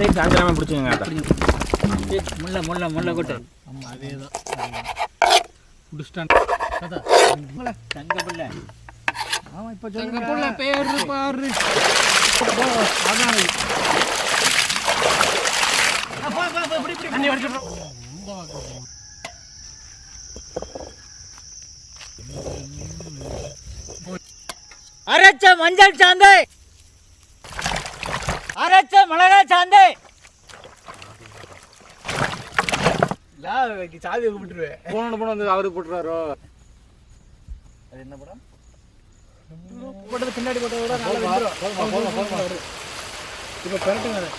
Side சாஞ்சிராம பிடிச்சிங்க முள்ள முள்ள முள்ள கொட்டு. ஆமாம் அதே தான் பிடிச்சிட்டான் தங்க பிள்ளை. ஆமாம் இப்போ தங்க பிள்ளை பேரு பாரு. அதான் தண்ணி வடிச்சிடுறோம். அரைச்ச மஞ்சள் சாந்தை, அரைச்ச மிளகாய் சாந்தை. சாவி கூப்பிட்டுருவேன். போன வந்து அவருக்கு போட்டுருவாரோ? அது என்ன படம்? போட்டது பின்னாடி போட்டதை விட நல்லா இப்போ பெரட்டுங்க அதை.